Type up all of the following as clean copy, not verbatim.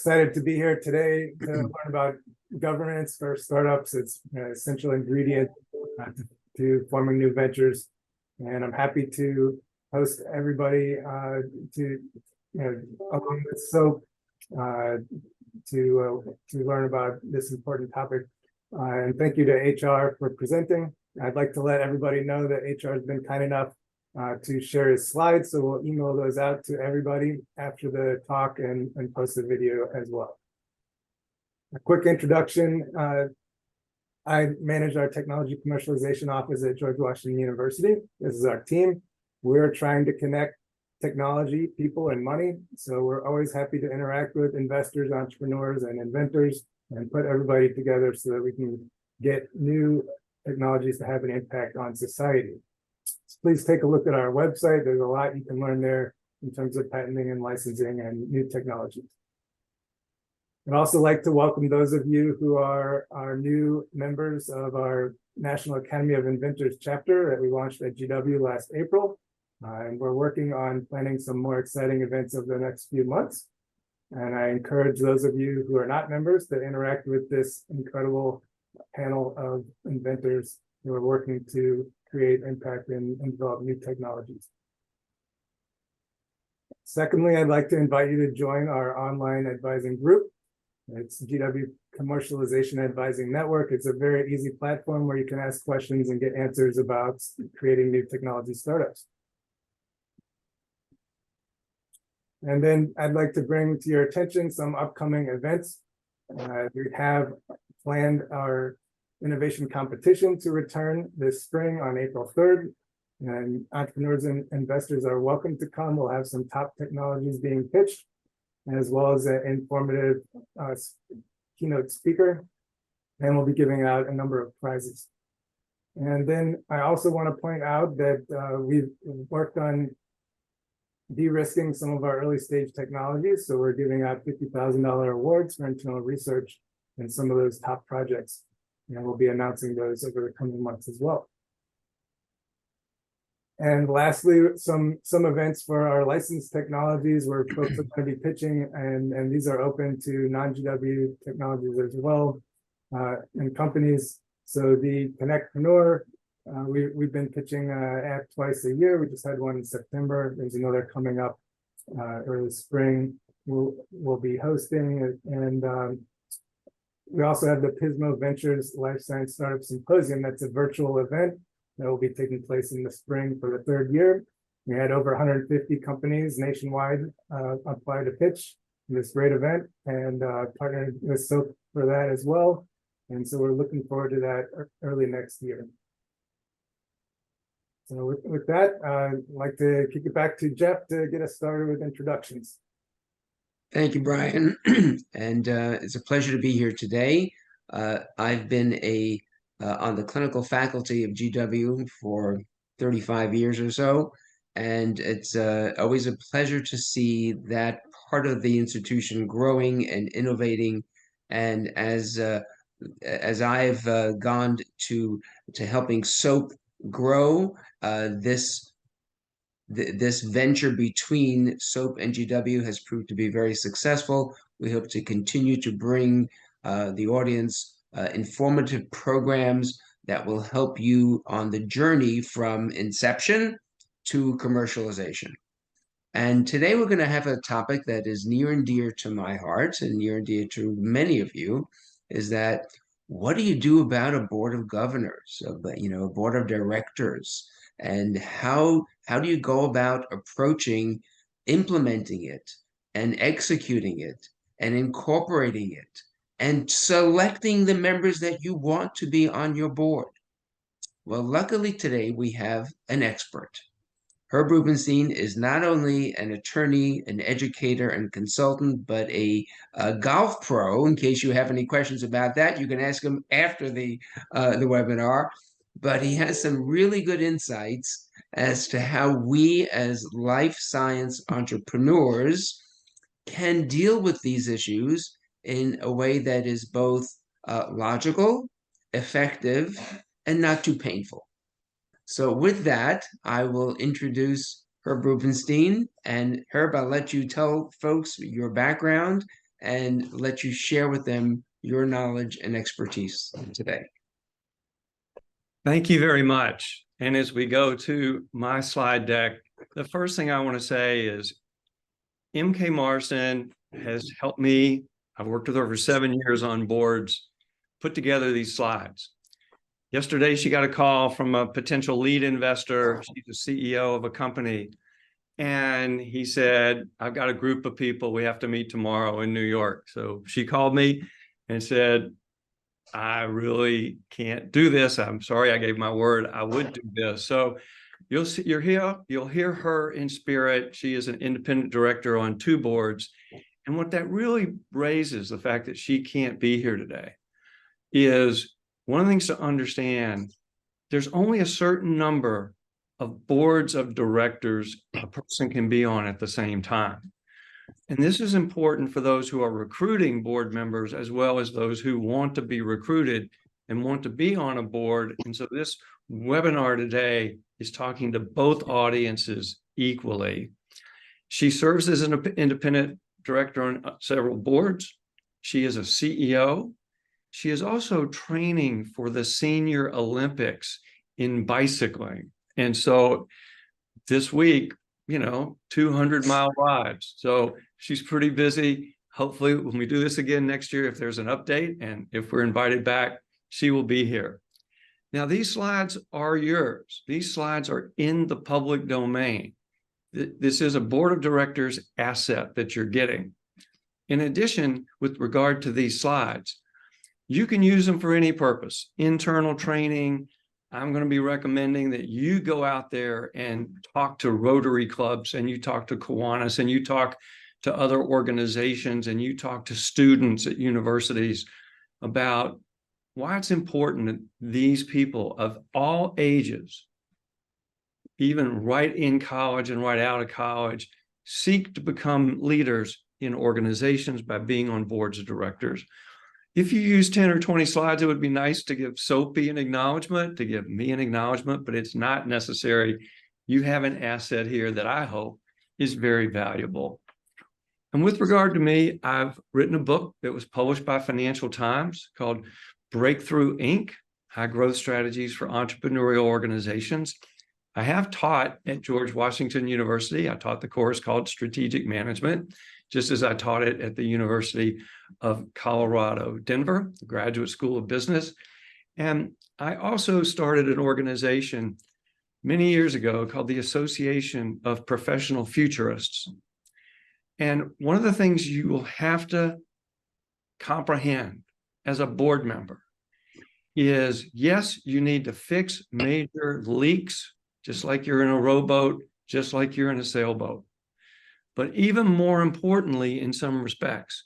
Excited to be here today to learn about governance for startups. It's an essential ingredient to forming new ventures, and I'm happy to host everybody along with SoPE to learn about this important topic. And thank you to HR for presenting. I'd like to let everybody know that HR has been kind enough to share his slides, so we'll email those out to everybody after the talk and post the video as well. A quick introduction. I manage our technology commercialization office at George Washington University. This is our team. We're trying to connect technology, people, and money. So we're always happy to interact with investors, entrepreneurs, and inventors and put everybody together so that we can get new technologies to have an impact on society. So please take a look at our website. There's a lot you can learn there in terms of patenting and licensing and new technologies. I'd also like to welcome those of you who are our new members of our National Academy of Inventors chapter that we launched at GW last April. And we're working on planning some more exciting events over the next few months. And I encourage those of you who are not members to interact with this incredible panel of inventors who are working to create impact and develop new technologies. Secondly, I'd like to invite you to join our online advising group. It's GW Commercialization Advising Network. It's a very easy platform where you can ask questions and get answers about creating new technology startups. And then I'd like to bring to your attention some upcoming events. We have planned our innovation competition to return this spring on April 3rd. And entrepreneurs and investors are welcome to come. We'll have some top technologies being pitched, as well as an informative keynote speaker. And we'll be giving out a number of prizes. And then I also want to point out that we've worked on de-risking some of our early stage technologies. So we're giving out $50,000 awards for internal research in some of those top projects. And we'll be announcing those over the coming months as well. And lastly, some events for our licensed technologies where folks are going to be pitching, and these are open to non-GW technologies as well, and companies. So the Connectpreneur, we've been pitching at twice a year. We just had one in September. There's another coming up early spring. We'll be hosting, and we also have the Pismo Ventures Life Science Startup Symposium. That's a virtual event that will be taking place in the spring for the third year. We had over 150 companies nationwide apply to pitch in this great event, and partnered with SoPE for that as well. And so we're looking forward to that early next year. So with that, I'd like to kick it back to Jeff to get us started with introductions. Thank you, Brian. And it's a pleasure to be here today. I've been on the clinical faculty of GW for 35 years or so, and it's always a pleasure to see that part of the institution growing and innovating. And as I've gone to helping SoPE grow, this venture between SoPE and GW has proved to be very successful. We hope to continue to bring the audience informative programs that will help you on the journey from inception to commercialization. And today we're going to have a topic that is near and dear to my heart and near and dear to many of you, is that what do you do about a board of governors, a board of directors? And how do you go about approaching implementing it and executing it and incorporating it and selecting the members that you want to be on your board? Well, luckily today we have an expert. Herb Rubenstein is not only an attorney, an educator, and consultant, but a golf pro. In case you have any questions about that, you can ask him after the webinar. But he has some really good insights as to how we as life science entrepreneurs can deal with these issues in a way that is both logical, effective, and not too painful. So with that, I will introduce Herb Rubenstein. And Herb, I'll let you tell folks your background and let you share with them your knowledge and expertise today. Thank you very much. And as we go to my slide deck, the first thing I want to say is MK Marsden has helped me. I've worked with her for 7 years on boards, put together these slides. Yesterday, she got a call from a potential lead investor. She's the CEO of a company. And he said, I've got a group of people. We have to meet tomorrow in New York. So she called me and said, I really can't do this. I'm sorry, I gave my word I would do this. So you'll hear her in spirit. She is an independent director on 2 boards. And what that really raises, the fact that she can't be here today, is one of the things to understand, there's only a certain number of boards of directors a person can be on at the same time. And this is important for those who are recruiting board members, as well as those who want to be recruited and want to be on a board. And so this webinar today is talking to both audiences equally. She serves as an independent director on several boards. She is a CEO. She is also training for the Senior Olympics in bicycling. And so this week, 200-mile rides. So she's pretty busy. Hopefully, when we do this again next year, if there's an update and if we're invited back, she will be here. Now, these slides are yours. These slides are in the public domain. This is a board of directors asset that you're getting. In addition, with regard to these slides, you can use them for any purpose, internal training. I'm going to be recommending that you go out there and talk to Rotary clubs, and you talk to Kiwanis, and you talk to other organizations, and you talk to students at universities about why it's important that these people of all ages, even right in college and right out of college, seek to become leaders in organizations by being on boards of directors. If you use 10 or 20 slides, it would be nice to give SoPE an acknowledgement, to give me an acknowledgement, but it's not necessary. You have an asset here that I hope is very valuable. And with regard to me, I've written a book that was published by Financial Times called Breakthrough Inc., High Growth Strategies for Entrepreneurial Organizations. I have taught at George Washington University. I taught the course called Strategic Management, just as I taught it at the University of Colorado, Denver, the Graduate School of Business. And I also started an organization many years ago called the Association of Professional Futurists. And one of the things you will have to comprehend as a board member is, yes, you need to fix major leaks, just like you're in a rowboat, just like you're in a sailboat. But even more importantly, in some respects,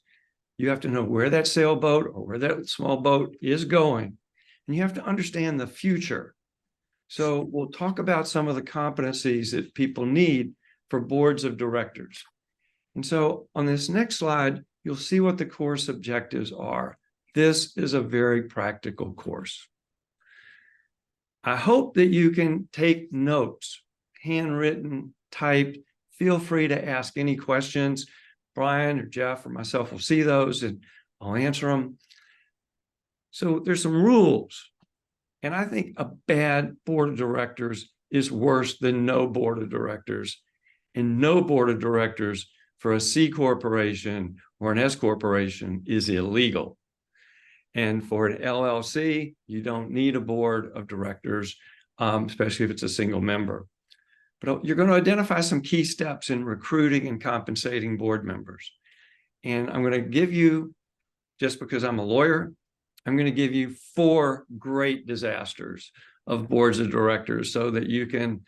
you have to know where that sailboat or where that small boat is going. And you have to understand the future. So we'll talk about some of the competencies that people need for boards of directors. And so on this next slide, you'll see what the course objectives are. This is a very practical course. I hope that you can take notes, handwritten, typed. Feel free to ask any questions. Brian or Jeff or myself will see those and I'll answer them. So there's some rules. And I think a bad board of directors is worse than no board of directors. And no board of directors for a C corporation or an S corporation is illegal. And for an LLC, you don't need a board of directors, especially if it's a single member. But you're going to identify some key steps in recruiting and compensating board members. And I'm going to give you, just because I'm a lawyer, I'm going to give you 4 great disasters of boards of directors so that you can,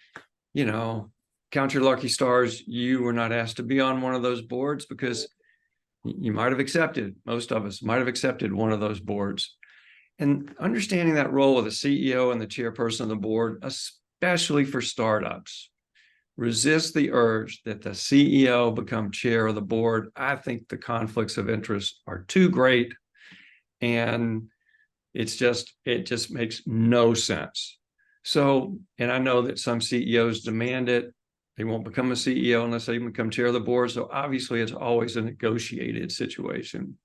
count your lucky stars. You were not asked to be on one of those boards because you might have accepted, most of us might have accepted one of those boards. And understanding that role of the CEO and the chairperson of the board, especially for startups, resist the urge that the CEO become chair of the board. I think the conflicts of interest are too great. And it just makes no sense. So, and I know that some CEOs demand it. They won't become a CEO unless they become chair of the board. So obviously it's always a negotiated situation.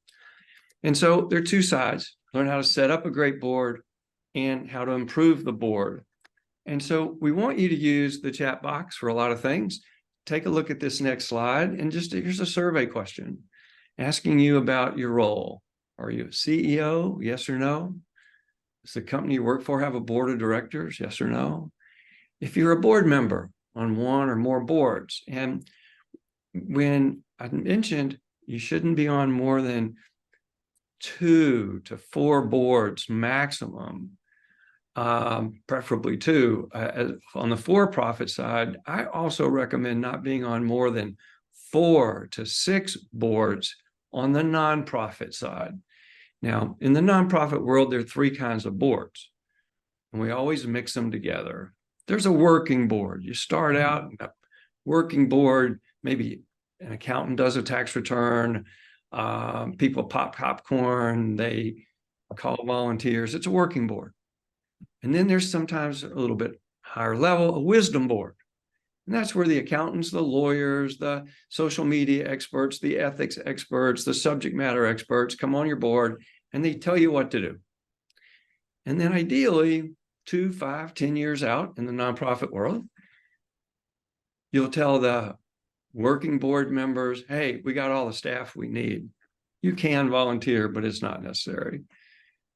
And so there are two sides: learn how to set up a great board and how to improve the board. And so we want you to use the chat box for a lot of things. Take a look at this next slide, and just here's a survey question asking you about your role. Are you a CEO? Yes or no? Does the company you work for have a board of directors? Yes or no? If you're a board member on one or more boards, and when I mentioned you shouldn't be on more than 2 to 4 boards maximum, preferably 2. On the for-profit side, I also recommend not being on more than 4 to 6 boards on the nonprofit side. Now, in the nonprofit world, there are 3 kinds of boards, and we always mix them together. There's a working board. You start out in a working board, maybe an accountant does a tax return, people pop popcorn, they call volunteers. It's a working board. And then there's sometimes a little bit higher level, a wisdom board. And that's where the accountants, the lawyers, the social media experts, the ethics experts, the subject matter experts come on your board and they tell you what to do. And then ideally, 2, 5, 10 years out in the nonprofit world, you'll tell the working board members, hey, we got all the staff we need. You can volunteer, but it's not necessary.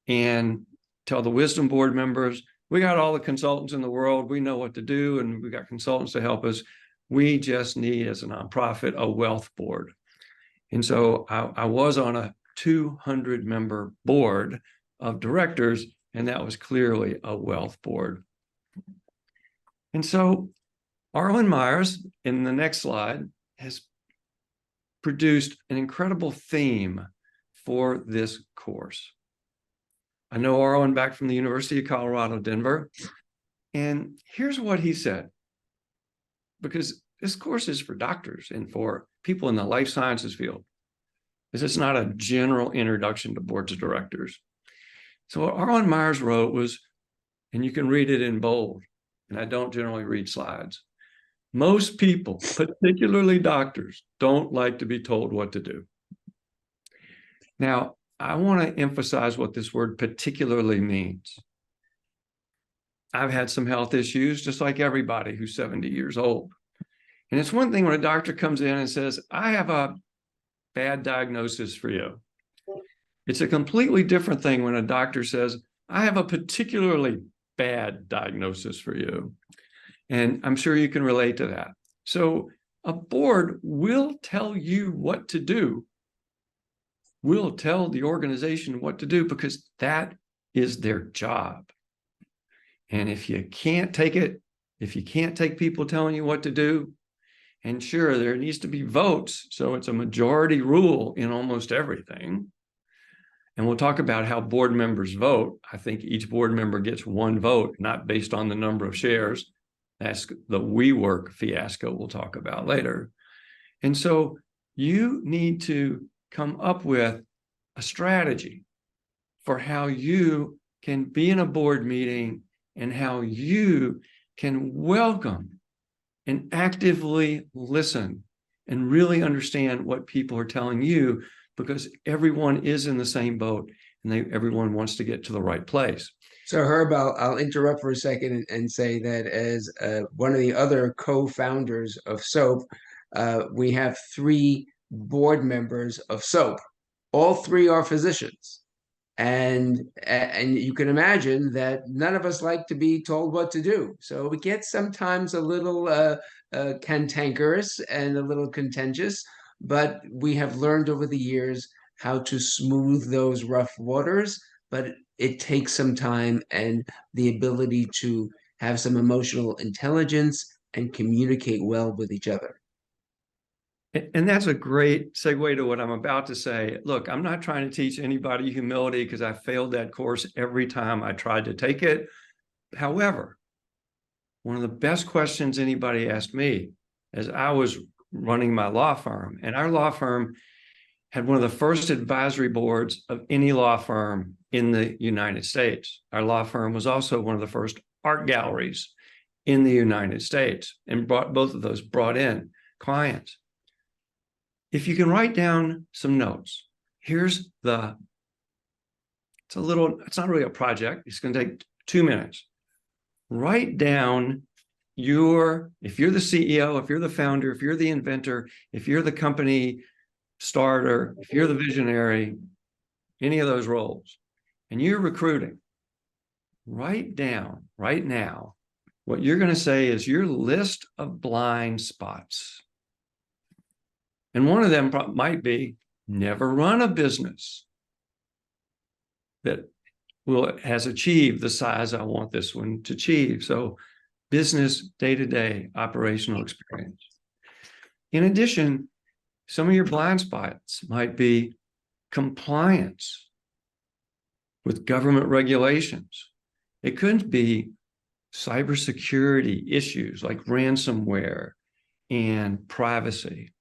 And tell the wisdom board members, we got all the consultants in the world. We know what to do, and we got consultants to help us. We just need, as a nonprofit, a wealth board. And so I was on a 200-member board of directors, and that was clearly a wealth board. And so Arlen Myers, in the next slide, has produced an incredible theme for this course. I know Arlen back from the University of Colorado, Denver, and here's what he said, because this course is for doctors and for people in the life sciences field. This is not a general introduction to boards of directors. So what Arlen Myers wrote was, and you can read it in bold, and I don't generally read slides. Most people, particularly doctors, don't like to be told what to do. Now, I want to emphasize what this word particularly means. I've had some health issues, just like everybody who's 70 years old. And it's one thing when a doctor comes in and says, I have a bad diagnosis for you. It's a completely different thing when a doctor says, I have a particularly bad diagnosis for you. And I'm sure you can relate to that. So a board will tell you what to do. Will tell the organization what to do because that is their job. And if you can't take it, if you can't take people telling you what to do, and sure, there needs to be votes. So it's a majority rule in almost everything. And we'll talk about how board members vote. I think each board member gets 1 vote, not based on the number of shares. That's the WeWork fiasco we'll talk about later. And so you need to come up with a strategy for how you can be in a board meeting and how you can welcome and actively listen and really understand what people are telling you, because everyone is in the same boat and everyone wants to get to the right place. So Herb, I'll interrupt for a second and say that as one of the other co-founders of SoPE, we have 3 board members of SoPE. All 3 are physicians. And you can imagine that none of us like to be told what to do. So it gets sometimes a little cantankerous and a little contentious, but we have learned over the years how to smooth those rough waters. But it takes some time and the ability to have some emotional intelligence and communicate well with each other. And that's a great segue to what I'm about to say. Look, I'm not trying to teach anybody humility because I failed that course every time I tried to take it. However, one of the best questions anybody asked me as I was running my law firm, and our law firm had one of the first advisory boards of any law firm in the United States. Our law firm was also one of the first art galleries in the United States, and both of those brought in clients. If you can write down some notes, it's not really a project. It's going to take 2 minutes. Write down if you're the CEO, if you're the founder, if you're the inventor, if you're the company starter, if you're the visionary, any of those roles, and you're recruiting, write down right now what you're going to say is your list of blind spots. And one of them might be never run a business that has achieved the size I want this one to achieve. So business day-to-day operational experience. In addition, some of your blind spots might be compliance with government regulations. It could be cybersecurity issues like ransomware and privacy.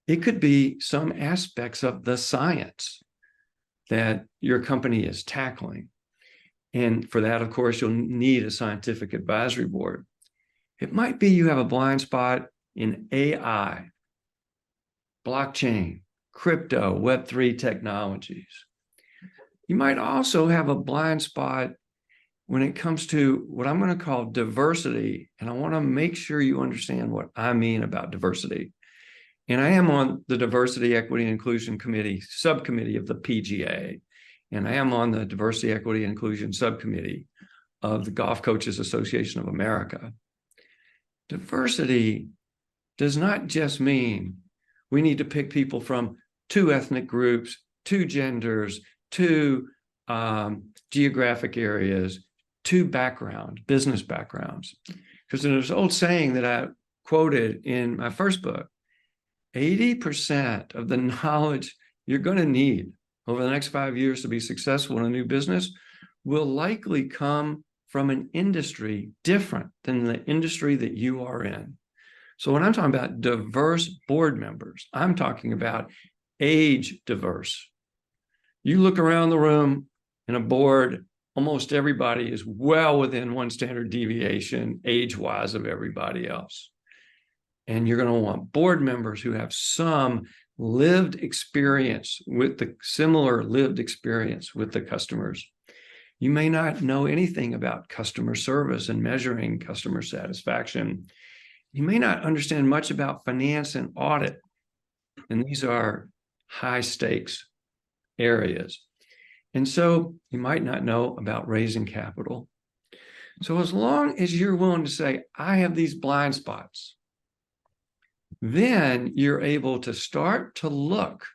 It could be some aspects of the science that your company is tackling. And for that, of course, you'll need a scientific advisory board. It might be you have a blind spot in AI, blockchain, crypto, Web3 technologies. You might also have a blind spot when it comes to what I'm going to call diversity. And I want to make sure you understand what I mean about diversity. And I am on the Diversity, Equity, and Inclusion Committee, subcommittee of the PGA. And I am on the Diversity, Equity, and Inclusion subcommittee of the Golf Coaches Association of America. Diversity does not just mean we need to pick people from 2 ethnic groups, 2 genders, 2 geographic areas, 2 backgrounds, business backgrounds. Because there's an old saying that I quoted in my first book, 80% of the knowledge you're going to need over the next 5 years to be successful in a new business will likely come from an industry different than the industry that you are in. So when I'm talking about diverse board members, I'm talking about age diverse. You look around the room in a board, almost everybody is well within 1 standard deviation age-wise of everybody else. And you're going to want board members who have some lived experience similar lived experience with the customers. You may not know anything about customer service and measuring customer satisfaction. You may not understand much about finance and audit. And these are high stakes areas. And so you might not know about raising capital. So as long as you're willing to say, I have these blind spots, then you're able to start to look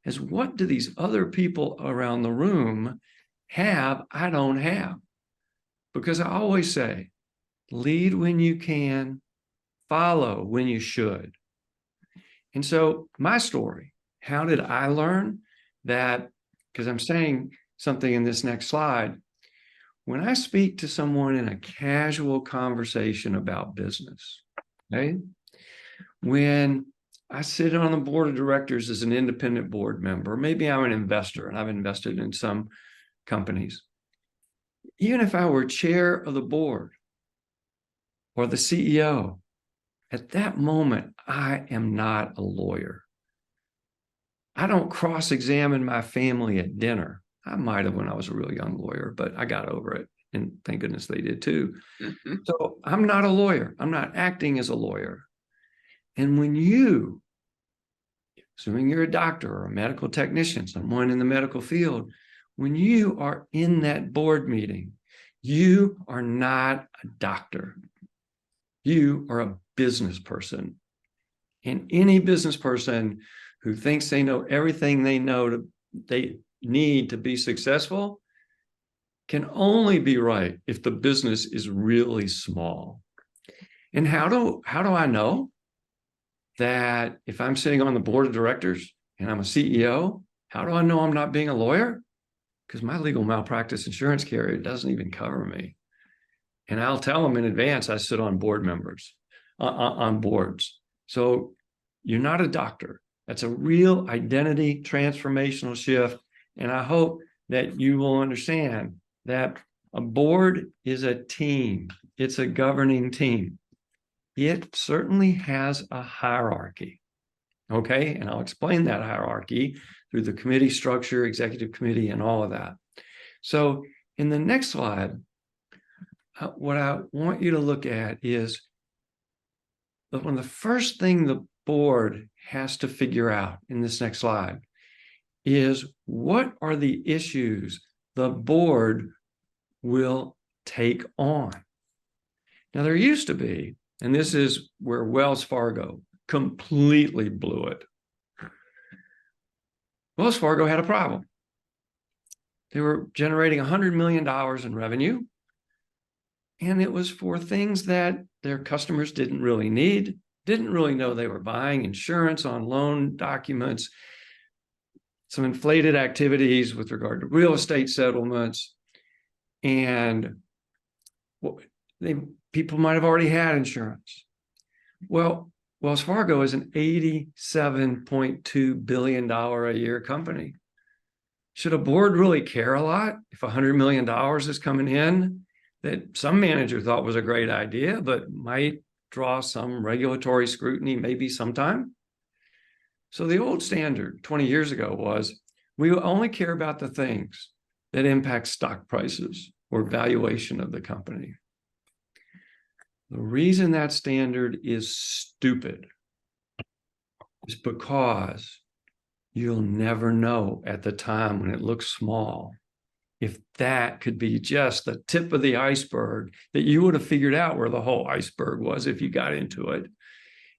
as what do these other people around the room have I don't have? Because I always say, lead when you can, follow when you should. And so my story, how did I learn that? Because I'm saying something in this next slide. When I speak to someone in a casual conversation about business, okay? When I sit on the board of directors as an independent board member, maybe I'm an investor and I've invested in some companies. Even if I were chair of the board or the CEO, at that moment, I am not a lawyer. I don't cross-examine my family at dinner. I might have when I was a real young lawyer, but I got over it. And thank goodness they did too. So I'm not a lawyer. I'm not acting as a lawyer. And when you, assuming you're a doctor or a medical technician, someone in the medical field, when you are in that board meeting, you are not a doctor. You are a business person. And any business person who thinks they know everything they need to be successful can only be right if the business is really small. And how do I know that if I'm sitting on the board of directors and I'm a CEO, how do I know I'm not being a lawyer? Because my legal malpractice insurance carrier doesn't even cover me. And I'll tell them in advance I sit on board members, on boards. So you're not a doctor. That's a real identity transformational shift. And I hope that you will understand that A board is a team. It's a governing team. It certainly has a hierarchy. Okay, and I'll explain that hierarchy through the committee structure, executive committee, and all of that. So in the next slide, what I want you to look at is one of the first thing the board has to figure out in this next slide is what are the issues the board will take on. Now, there used to be, and this is where Wells Fargo completely blew it. Wells Fargo had a problem. They were generating $100 million in revenue, and it was for things that their customers didn't really need, didn't really know they were buying: insurance on loan documents, some inflated activities with regard to real estate settlements, and people might have already had insurance. Well, Wells Fargo is an $87.2 billion a year company. Should a board really care a lot if $100 million is coming in that some manager thought was a great idea, but might draw some regulatory scrutiny maybe sometime? So the old standard 20 years ago was we only care about the things that impact stock prices or valuation of the company. The reason that standard is stupid is because you'll never know at the time when it looks small if that could be just the tip of the iceberg, that you would have figured out where the whole iceberg was if you got into it.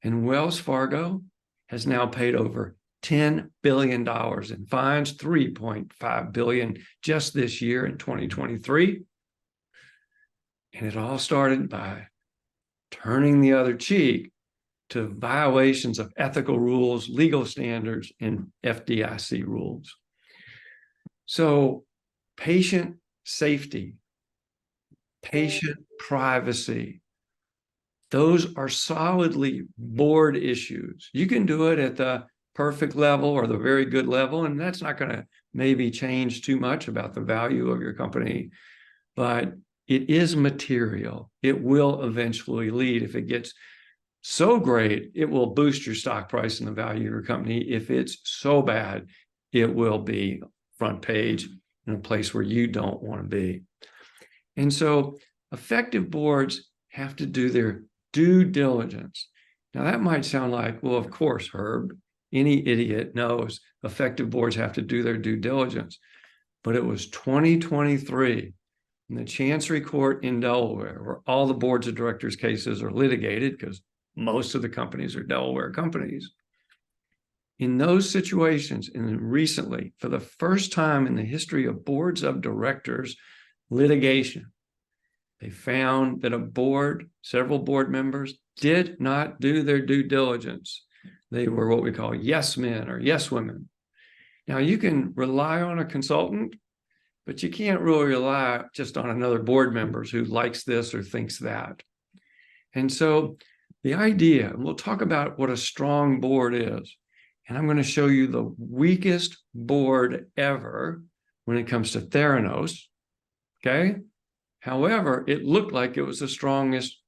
And Wells Fargo has now paid over $10 billion in fines, $3.5 billion just this year in 2023. And it all started by turning the other cheek to violations of ethical rules, legal standards, and FDIC rules. So patient safety, patient privacy, those are solidly board issues. You can do it at the perfect level or the very good level, and that's not going to maybe change too much about the value of your company, but it is material. It will eventually lead. If it gets so great, it will boost your stock price and the value of your company. If it's so bad, it will be front page in a place where you don't want to be. And so effective boards have to do their due diligence. Now that might sound like, well, of course, Herb, any idiot knows effective boards have to do their due diligence. But it was 2023 in the Chancery Court in Delaware, where all the boards of directors cases are litigated because most of the companies are Delaware companies. In those situations, and recently, for the first time in the history of boards of directors litigation, they found that a board, several board members, did not do their due diligence. They were what we call yes men or yes women. Now, you can rely on a consultant, but you can't really rely just on another board member who likes this or thinks that. And so the idea, and we'll talk about what a strong board is, and I'm going to show you the weakest board ever when it comes to Theranos, okay? However, it looked like it was the strongest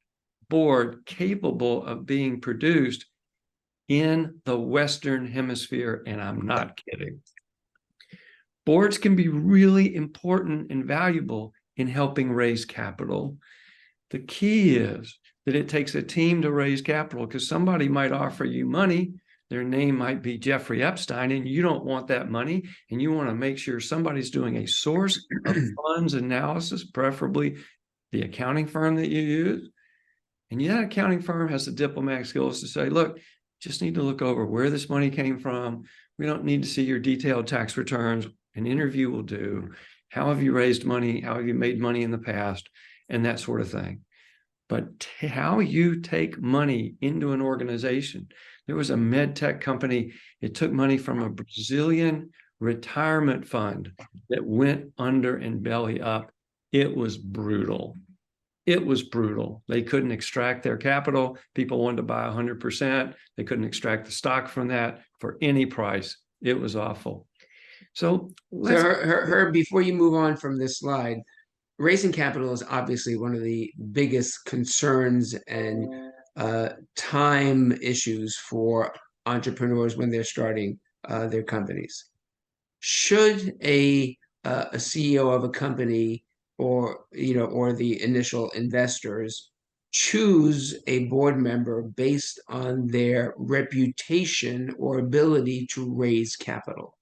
board capable of being produced in the Western Hemisphere, and I'm not kidding. Boards can be really important and valuable in helping raise capital. The key is that it takes a team to raise capital, because somebody might offer you money. Their name might be Jeffrey Epstein, and you don't want that money, and you want to make sure somebody's doing a source of funds analysis, preferably the accounting firm that you use. And that accounting firm has the diplomatic skills to say, look, just need to look over where this money came from. We don't need to see your detailed tax returns. An interview will do. How have you raised money? How have you made money in the past? And that sort of thing. But how you take money into an organization. There was a med tech company. It took money from a Brazilian retirement fund that went under and belly up. It was brutal. It was brutal. They couldn't extract their capital. People wanted to buy 100%. They couldn't extract the stock from that for any price. It was awful. So Herb, before you move on from this slide, raising capital is obviously one of the biggest concerns and time issues for entrepreneurs when they're starting their companies. Should a CEO of a company or the initial investors choose a board member based on their reputation or ability to raise capital?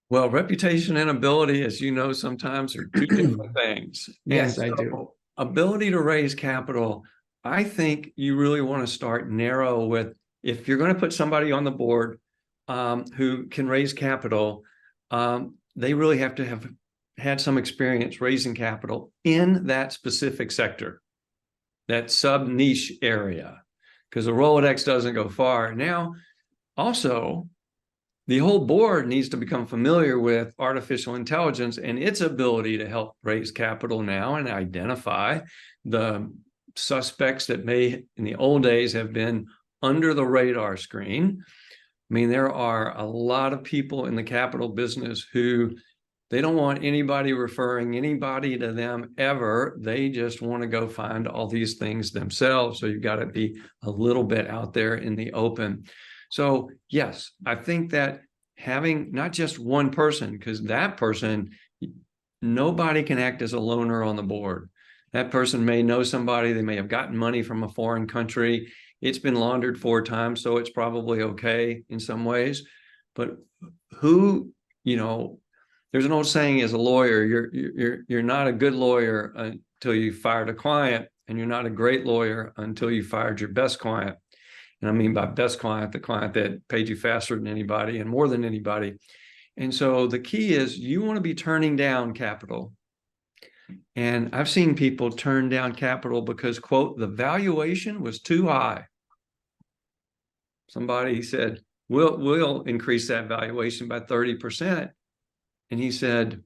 Well, reputation and ability, as you know, sometimes are two different things. Yes, And I do. Ability to raise capital, I think you really want to start narrow with, if you're going to put somebody on the board who can raise capital, they really have to have had some experience raising capital in that specific sector, that sub-niche area, because the Rolodex doesn't go far. Now, also, the whole board needs to become familiar with artificial intelligence and its ability to help raise capital now and identify the suspects that may, in the old days, have been under the radar screen. I mean, there are a lot of people in the capital business who they don't want anybody referring anybody to them ever. They just want to go find all these things themselves. So you've got to be a little bit out there in the open. So yes, I think that having not just one person, because that person, nobody can act as a loner on the board. That person may know somebody, they may have gotten money from a foreign country. It's been laundered 4 times, so it's probably okay in some ways. But who, there's an old saying as a lawyer, you're not a good lawyer until you fired a client, and you're not a great lawyer until you fired your best client. And I mean by best client, the client that paid you faster than anybody and more than anybody. And so the key is you want to be turning down capital. And I've seen people turn down capital because, quote, the valuation was too high. Somebody said, we'll increase that valuation by 30%. And he said,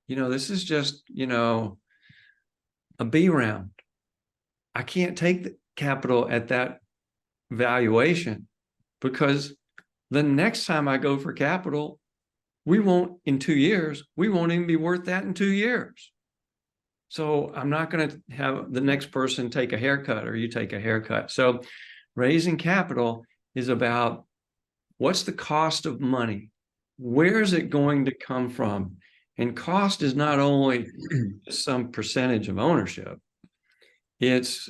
this is just, a B round. I can't take the capital at that valuation because the next time I go for capital, in 2 years, we won't even be worth that in 2 years. So I'm not going to have the next person take a haircut or you take a haircut. So raising capital is about what's the cost of money? Where is it going to come from? And cost is not only some percentage of ownership. It's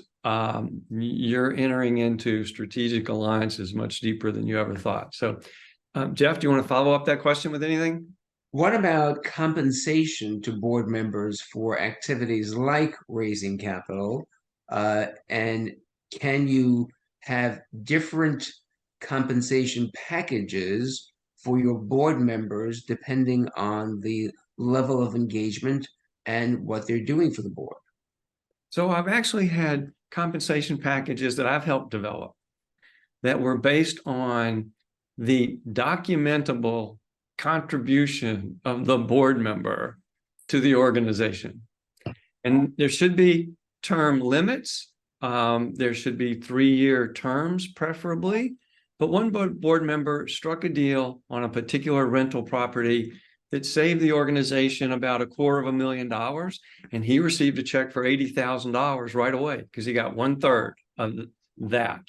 you're entering into strategic alliances much deeper than you ever thought. So, Jeff, do you want to follow up that question with anything? What about compensation to board members for activities like raising capital? And can you have different compensation packages for your board members depending on the level of engagement and what they're doing for the board? So I've actually had compensation packages that I've helped develop that were based on the documentable contribution of the board member to the organization. And there should be term limits. There should be 3-year terms, preferably. But one board member struck a deal on a particular rental property that saved the organization about $250,000, and he received a check for $80,000 right away because he got 1/3 of that.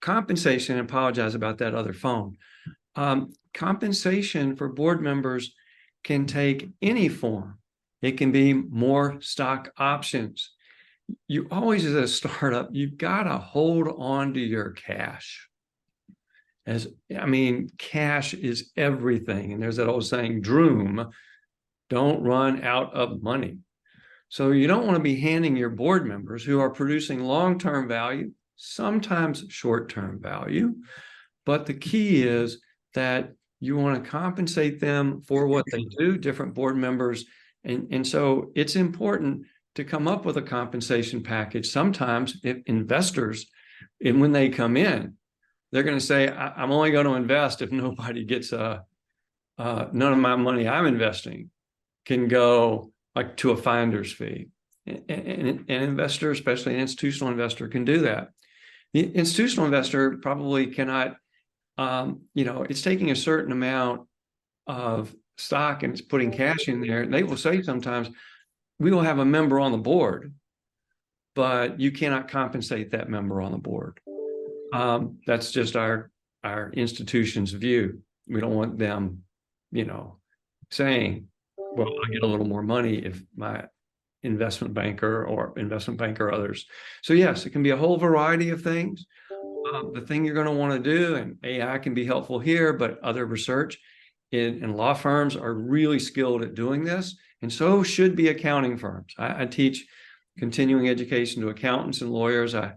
Compensation, I apologize about that other phone. Compensation for board members can take any form. It can be more stock options. You always, as a startup, you've got to hold on to your cash. Cash is everything. And there's that old saying, Droom, don't run out of money. So you don't want to be handing your board members who are producing long-term value, sometimes short-term value. But the key is that you want to compensate them for what they do, different board members. And so it's important to come up with a compensation package. Sometimes if investors, and when they come in, they're going to say, I'm only going to invest if nobody gets none of my money I'm investing can go like to a finder's fee. And an investor, especially an institutional investor, can do that. The institutional investor probably cannot, it's taking a certain amount of stock and it's putting cash in there, they will say sometimes, we will have a member on the board, but you cannot compensate that member on the board. That's just our institution's view. We don't want them, saying, well, I get a little more money if my investment banker or others. So yes, it can be a whole variety of things. The thing you're going to want to do, and AI can be helpful here, but other research in law firms are really skilled at doing this, and so should be accounting firms. I teach continuing education to accountants and lawyers. I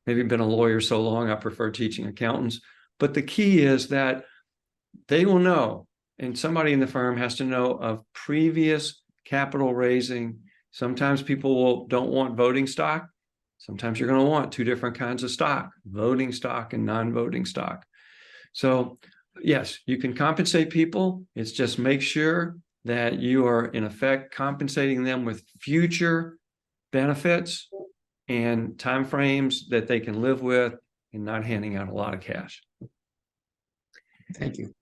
maybe been a lawyer so long, I prefer teaching accountants. But the key is that they will know, and somebody in the firm has to know of previous capital raising. Sometimes people don't want voting stock. Sometimes you're going to want two different kinds of stock, voting stock and non-voting stock. So yes, you can compensate people. It's just make sure that you are in effect compensating them with future benefits and timeframes that they can live with, and not handing out a lot of cash. Thank you.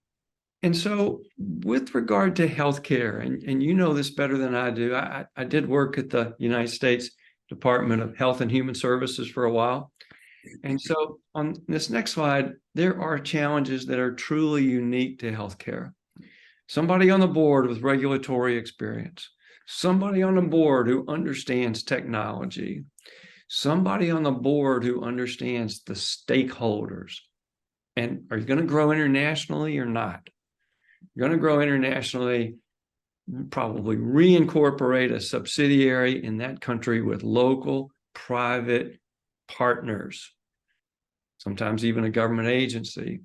And so with regard to healthcare, and you know this better than I do, I did work at the United States Department of Health and Human Services for a while. And so on this next slide, there are challenges that are truly unique to healthcare. Somebody on the board with regulatory experience, somebody on the board who understands technology, somebody on the board who understands the stakeholders. And are you going to grow internationally or not? You're going to grow internationally, probably reincorporate a subsidiary in that country with local private partners, sometimes even a government agency.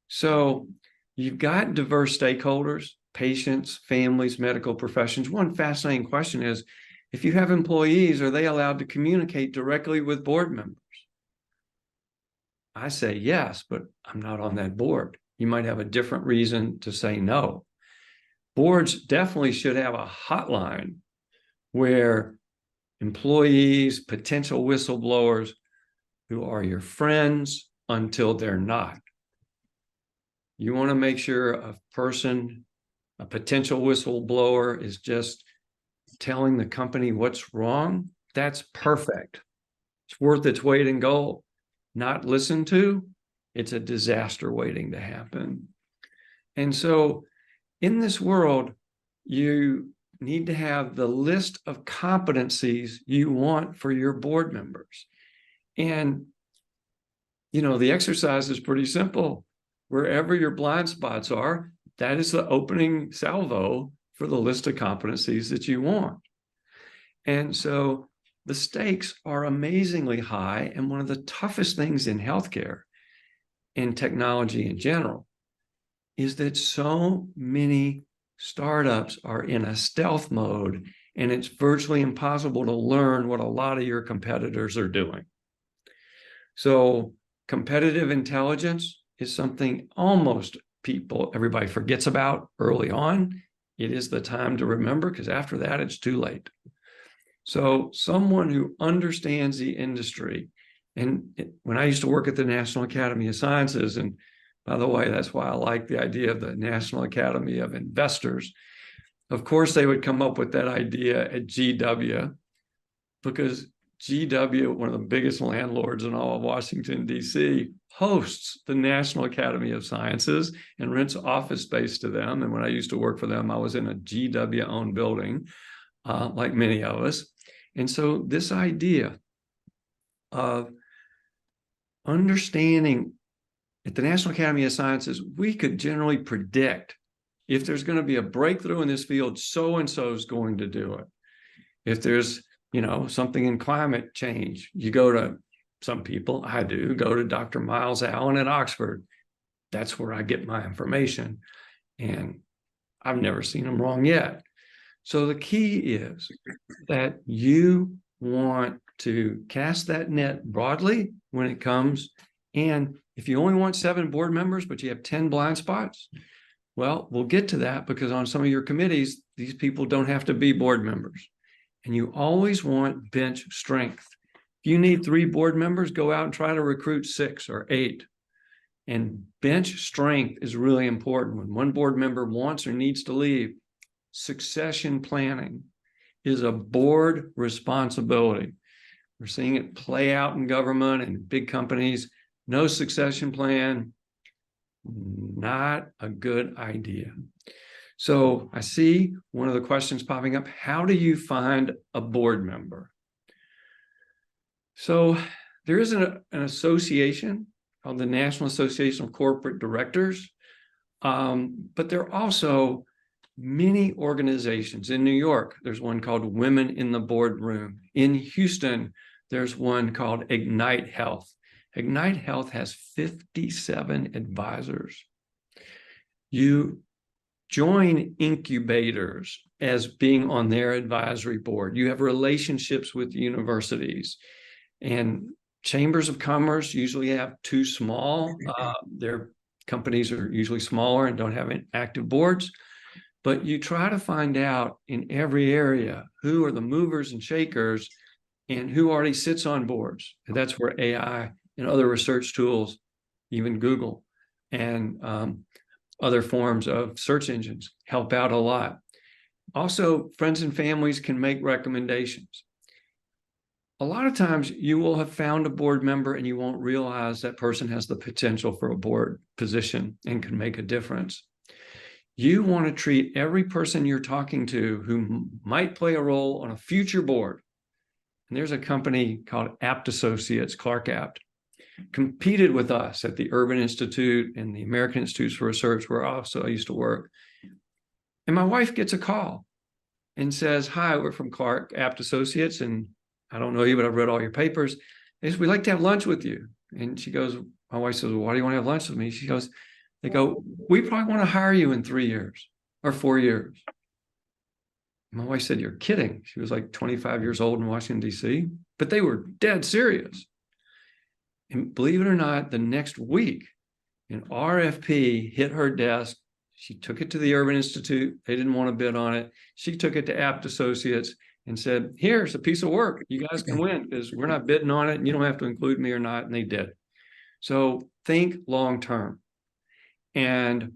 So you've got diverse stakeholders, patients, families, medical professions. One fascinating question is, if you have employees, are they allowed to communicate directly with board members? I say yes, but I'm not on that board. You might have a different reason to say no. Boards definitely should have a hotline where employees, potential whistleblowers who are your friends until they're not. You want to make sure a potential whistleblower is just telling the company what's wrong. That's perfect. It's worth its weight in gold. Not listened to, it's a disaster waiting to happen. And so in this world, you need to have the list of competencies you want for your board members. And, the exercise is pretty simple. Wherever your blind spots are, that is the opening salvo for the list of competencies that you want. And so the stakes are amazingly high. And one of the toughest things in healthcare and technology in general is that so many startups are in a stealth mode, and it's virtually impossible to learn what a lot of your competitors are doing. So competitive intelligence is something everybody forgets about early on. It is the time to remember, because after that, it's too late. So someone who understands the industry, and when I used to work at the National Academy of Sciences, and by the way, that's why I like the idea of the National Academy of Investors. Of course, they would come up with that idea at GW, because GW, one of the biggest landlords in all of Washington, D.C., hosts the National Academy of Sciences and rents office space to them. And when I used to work for them, I was in a GW-owned building, like many of us. And so this idea of understanding at the National Academy of Sciences, we could generally predict if there's going to be a breakthrough in this field, so-and-so is going to do it. If there's, something in climate change, you go to some people, I do, go to Dr. Miles Allen at Oxford. That's where I get my information. And I've never seen them wrong yet. So the key is that you want to cast that net broadly when it comes. And if you only want 7 board members, but you have 10 blind spots, well, we'll get to that, because on some of your committees, these people don't have to be board members. And you always want bench strength. If you need 3 board members, go out and try to recruit 6 or 8. And bench strength is really important. When one board member wants or needs to leave, succession planning is a board responsibility. We're seeing it play out in government and big companies. No succession plan, not a good idea. So I see one of the questions popping up. How do you find a board member? So there is an association called the National Association of Corporate Directors, but there are also many organizations. In New York, there's one called Women in the Boardroom. In Houston, there's one called Ignite Health. Ignite Health has 57 advisors. You join incubators as being on their advisory board. You have relationships with universities, and chambers of commerce usually have too small. Their companies are usually smaller and don't have active boards. But you try to find out in every area who are the movers and shakers and who already sits on boards. And that's where AI and other research tools, even Google and other forms of search engines, help out a lot. Also, friends and families can make recommendations. A lot of times you will have found a board member and you won't realize that person has the potential for a board position and can make a difference. You want to treat every person you're talking to who might play a role on a future board. And there's a company called Apt Associates, Clark Apt, competed with us at the Urban Institute and the American Institutes for Research, where I used to work. And my wife gets a call and says, "Hi, we're from Clark Apt Associates, and I don't know you, but I've read all your papers. We'd like to have lunch with you." And she goes, my wife says, "Well, why do you want to have lunch with me?" She goes, they go, "We probably want to hire you in 3 years or 4 years." My wife said, "You're kidding." She was like 25 years old in Washington, D.C., but they were dead serious. And believe it or not, the next week, an RFP hit her desk. She took it to the Urban Institute. They didn't want to bid on it. She took it to Apt Associates and said, "Here's a piece of work. You guys can win because we're not bidding on it. And you don't have to include me or not." And they did. So think long-term. And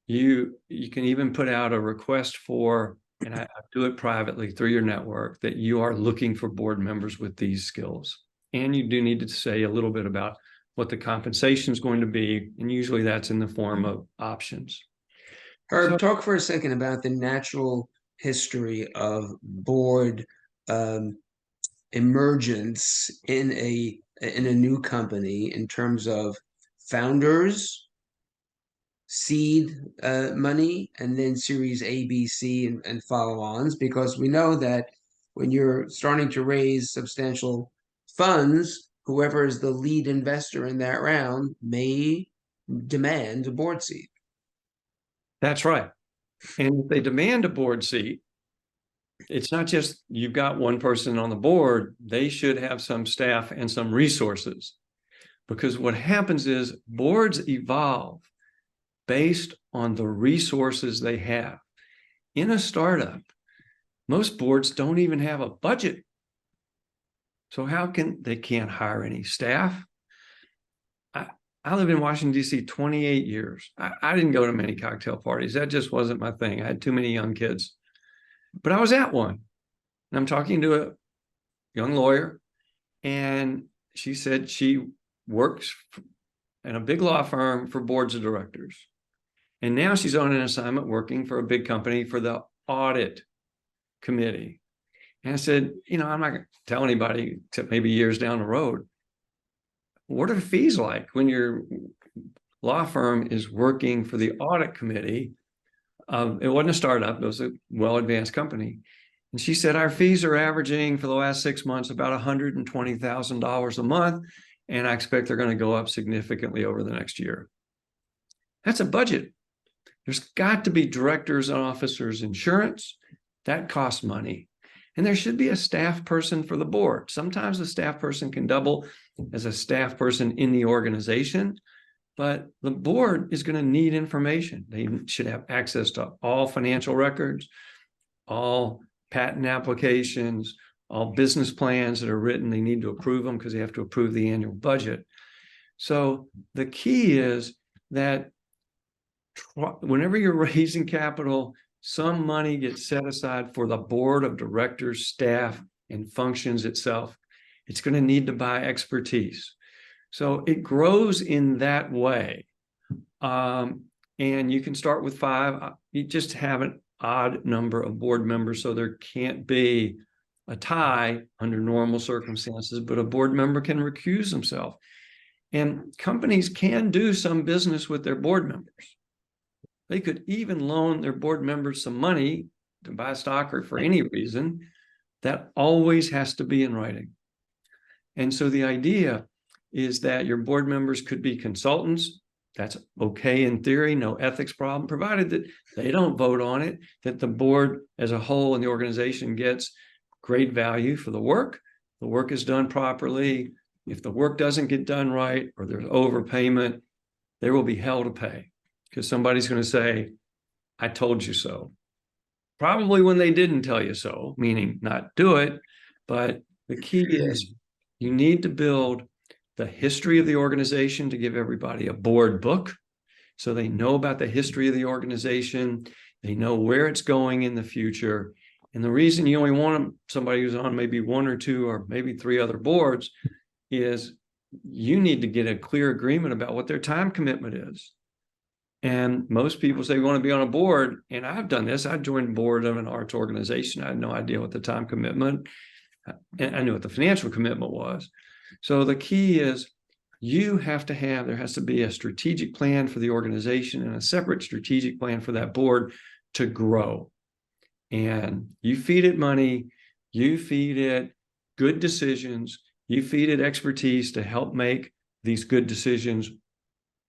you can even put out a request for, and I do it privately through your network, that you are looking for board members with these skills. And you do need to say a little bit about what the compensation is going to be. And usually that's in the form of options. Herb, talk for a second about the natural history of board emergence in a new company in terms of founders, seed money, and then series A, B, C, and follow-ons, because we know that when you're starting to raise substantial funds, whoever is the lead investor in that round may demand a board seat. That's right. And if they demand a board seat, it's not just you've got one person on the board, they should have some staff and some resources. Because what happens is boards evolve based on the resources they have. In a startup, most boards don't even have a budget. So they can't hire any staff. I lived in Washington, D.C. 28 years. I didn't go to many cocktail parties. That just wasn't my thing. I had too many young kids. But I was at one. And I'm talking to a young lawyer. And she said she works in a big law firm for boards of directors. And now she's on an assignment working for a big company for the audit committee. And I said, I'm not going to tell anybody except maybe years down the road. What are the fees like when your law firm is working for the audit committee? It wasn't a startup. It was a well-advanced company. And she said, our fees are averaging for the last 6 months about $120,000 a month. And I expect they're going to go up significantly over the next year. That's a budget. There's got to be directors and officers insurance. That costs money. And there should be a staff person for the board. Sometimes a staff person can double as a staff person in the organization, but the board is going to need information. They should have access to all financial records, all patent applications, all business plans that are written. They need to approve them because they have to approve the annual budget. So the key is that whenever you're raising capital, some money gets set aside for the board of directors, staff, and functions itself. It's going to need to buy expertise. So it grows in that way. And you can start with 5. You just have an odd number of board members, so there can't be a tie under normal circumstances, but a board member can recuse himself. And companies can do some business with their board members. They could even loan their board members some money to buy stock or for any reason. That always has to be in writing. And so the idea is that your board members could be consultants. That's okay in theory, no ethics problem, provided that they don't vote on it, that the board as a whole and the organization gets great value for the work is done properly. If the work doesn't get done right or there's overpayment, there will be hell to pay, because somebody's going to say, I told you so. Probably when they didn't tell you so, meaning not do it. But the key is you need to build the history of the organization to give everybody a board book so they know about the history of the organization. They know where it's going in the future. And the reason you only want somebody who's on maybe 1 or 2 or maybe 3 other boards is you need to get a clear agreement about what their time commitment is. And most people say we want to be on a board. And I've done this. I joined the board of an arts organization. I had no idea what the time commitment, and I knew what the financial commitment was. So the key is there has to be a strategic plan for the organization and a separate strategic plan for that board to grow. And you feed it money, you feed it good decisions, you feed it expertise to help make these good decisions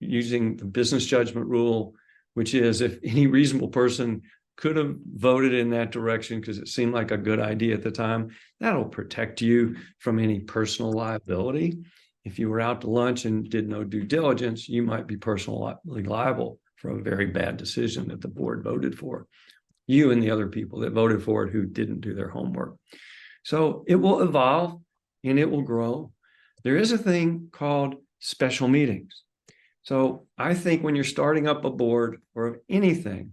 using the business judgment rule, which is if any reasonable person could have voted in that direction because it seemed like a good idea at the time, that'll protect you from any personal liability. If you were out to lunch and did no due diligence, you might be personally liable for a very bad decision that the board voted for. You and the other people that voted for it who didn't do their homework. So it will evolve and it will grow. There is a thing called special meetings. So I think when you're starting up a board or anything,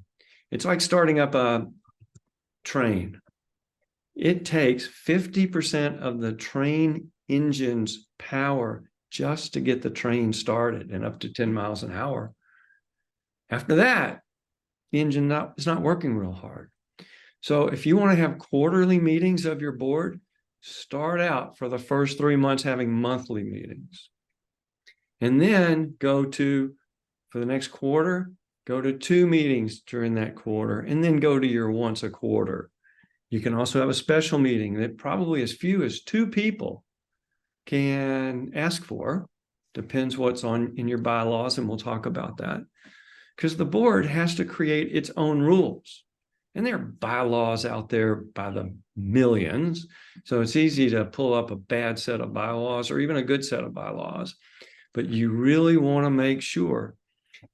it's like starting up a train. It takes 50% of the train engine's power just to get the train started and up to 10 miles an hour. After that, the engine is not working real hard. So if you want to have quarterly meetings of your board, start out for the first 3 months having monthly meetings. And then for the next quarter, go to 2 meetings during that quarter, and then go to your once a quarter. You can also have a special meeting that probably as few as 2 people can ask for. Depends what's in your bylaws, and we'll talk about that. Because the board has to create its own rules. And there are bylaws out there by the millions. So it's easy to pull up a bad set of bylaws or even a good set of bylaws. But you really want to make sure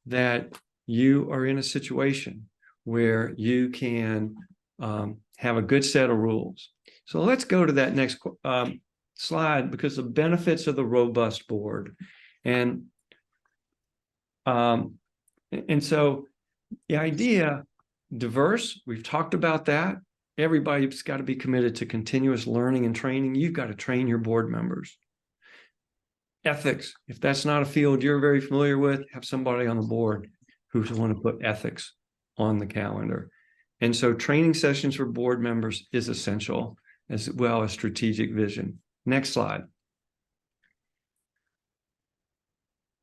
that you are in a situation where you can have a good set of rules. So let's go to that next slide, because the benefits of the robust board. And so the idea, diverse, we've talked about that. Everybody's got to be committed to continuous learning and training. You've got to train your board members. Ethics, if that's not a field you're very familiar with, have somebody on the board who's going to put ethics on the calendar. And so training sessions for board members is essential, as well as strategic vision. Next slide.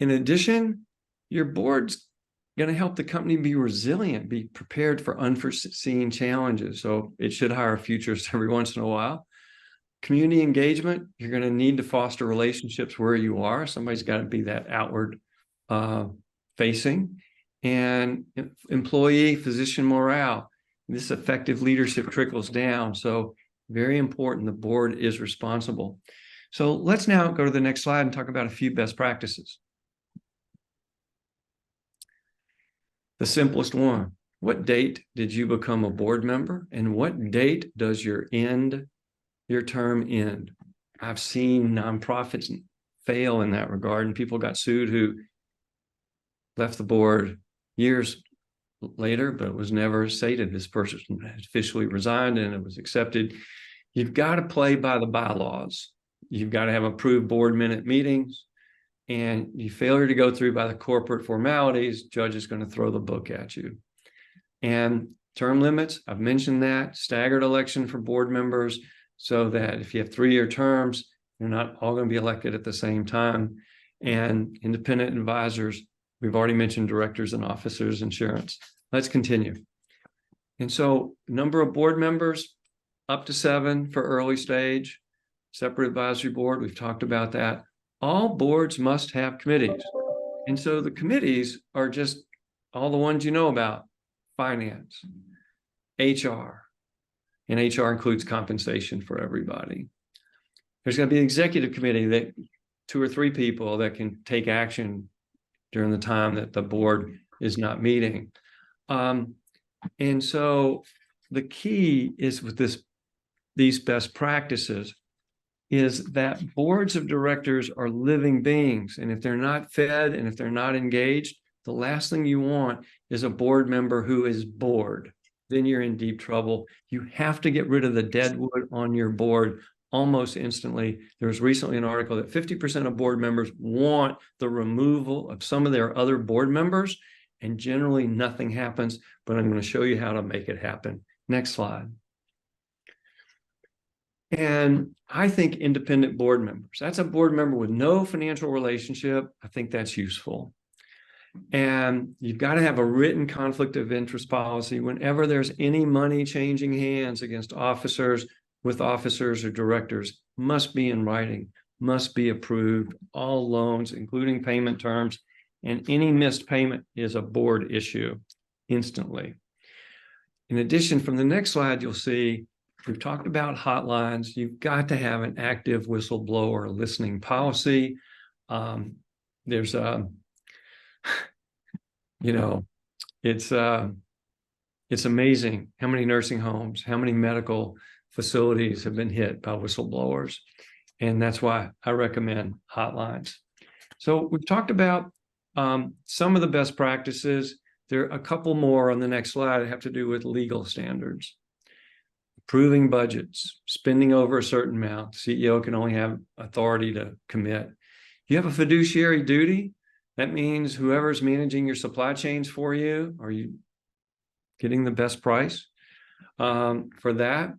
In addition, your board's going to help the company be resilient, be prepared for unforeseen challenges. So it should hire futurists every once in a while. Community engagement, you're going to need to foster relationships where you are. Somebody's got to be that outward facing. And employee physician morale, this effective leadership trickles down. So very important, the board is responsible. So let's now go to the next slide and talk about a few best practices. The simplest one, what date did you become a board member? And what date does your term end? I've seen nonprofits fail in that regard, and people got sued who left the board years later, but it was never stated this person had officially resigned and it was accepted. You've got to play by the bylaws. You've got to have approved board minute meetings, and you failure to go through by the corporate formalities, judge is going to throw the book at you. And term limits, I've mentioned that, staggered election for board members, so that if you have 3-year terms, they're not all going to be elected at the same time. And independent advisors, we've already mentioned directors and officers insurance. Let's continue. And so number of board members, up to 7 for early stage, separate advisory board, we've talked about that. All boards must have committees. And so the committees are just all the ones you know about: finance, HR, and HR includes compensation for everybody. There's going to be an executive committee that 2 or 3 people that can take action during the time that the board is not meeting. And so the key is with these best practices is that boards of directors are living beings. And if they're not fed and if they're not engaged, the last thing you want is a board member who is bored. Then you're in deep trouble. You have to get rid of the dead wood on your board almost instantly. There was recently an article that 50% of board members want the removal of some of their other board members, and generally nothing happens, but I'm going to show you how to make it happen. Next slide. And I think independent board members, that's a board member with no financial relationship. I think that's useful. And you've got to have a written conflict of interest policy whenever there's any money changing hands against officers, with officers or directors, must be in writing, must be approved. All loans, including payment terms, and any missed payment is a board issue instantly. In addition, from the next slide, you'll see we've talked about hotlines. You've got to have an active whistleblower listening policy. There's it's amazing how many nursing homes, how many medical facilities have been hit by whistleblowers. And that's why I recommend hotlines. So we've talked about some of the best practices. There are a couple more on the next slide that have to do with legal standards. Approving budgets, spending over a certain amount. The CEO can only have authority to commit. You have a fiduciary duty. That means whoever's managing your supply chains for you, are you getting the best price for that?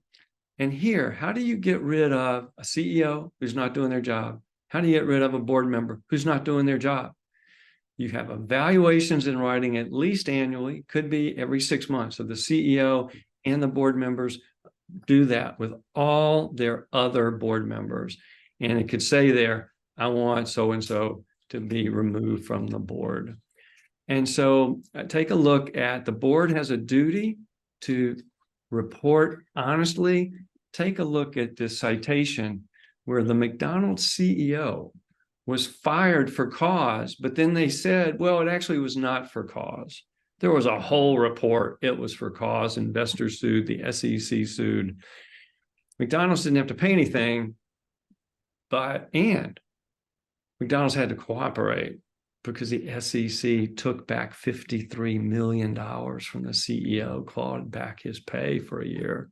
And here, how do you get rid of a CEO who's not doing their job? How do you get rid of a board member who's not doing their job? You have evaluations in writing at least annually, could be every 6 months. So the CEO and the board members do that with all their other board members. And it could say there, I want so-and-so to be removed from the board. And so take a look at the board has a duty to report honestly. Take a look at this citation where the McDonald's CEO was fired for cause, but then they said, well, it actually was not for cause. There was a whole report. It was for cause. Investors sued, the SEC sued. McDonald's didn't have to pay anything, and McDonald's had to cooperate because the SEC took back $53 million from the CEO, clawed back his pay for a year,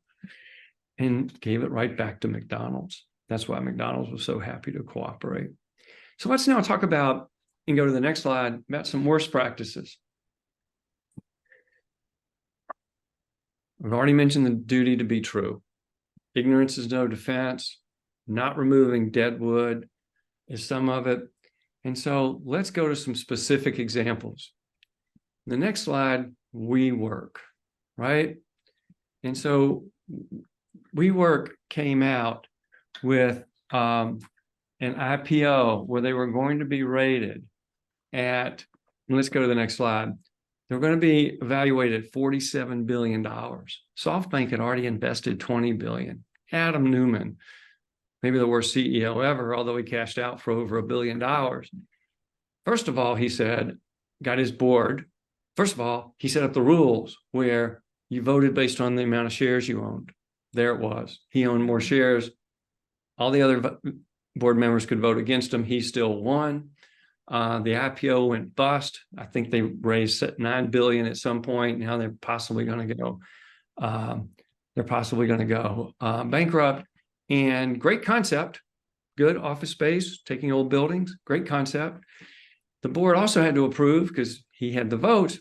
and gave it right back to McDonald's. That's why McDonald's was so happy to cooperate. So let's now talk about, and go to the next slide, about some worst practices. We've already mentioned the duty to be true. Ignorance is no defense. Not removing dead wood is some of it. And so let's go to some specific examples. The next slide, WeWork, right? And so WeWork came out with an IPO where they were going to be rated at, let's go to the next slide. They're going to be evaluated at $47 billion. SoftBank had already invested $20 billion. Adam Neumann, maybe the worst CEO ever, although he cashed out for over $1 billion. First of all, he said, got his board. First of all, he set up the rules where you voted based on the amount of shares you owned. There it was. He owned more shares. All the other board members could vote against him. He still won. The IPO went bust. I think they raised $9 billion at some point. Now they're possibly going to go. Bankrupt. And great concept, good office space, taking old buildings, great concept. The board also had to approve, because he had the vote,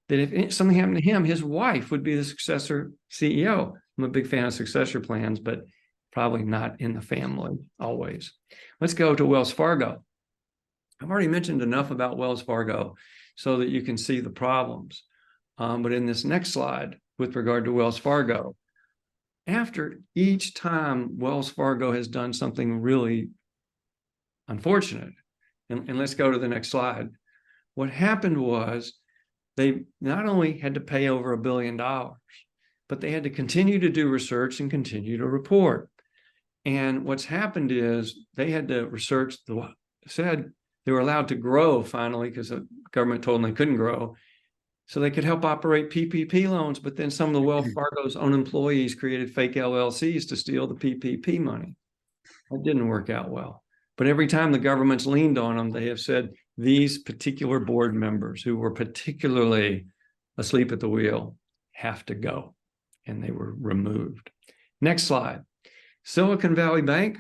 that if something happened to him, his wife would be the successor CEO. I'm a big fan of successor plans, but probably not in the family always. Let's go to Wells Fargo. I've already mentioned enough about Wells Fargo so that you can see the problems. But in this next slide, with regard to Wells Fargo, after each time Wells Fargo has done something really unfortunate, and let's go to the next slide, what happened was they not only had to pay over $1 billion, but they had to continue to do research and continue to report. And what's happened is they had to research, said they were allowed to grow finally, because the government told them they couldn't grow, so they could help operate PPP loans. But then some of the Wells Fargo's own employees created fake LLCs to steal the PPP money. That didn't work out well. But every time the government's leaned on them, they have said these particular board members who were particularly asleep at the wheel have to go. And they were removed. Next slide. Silicon Valley Bank.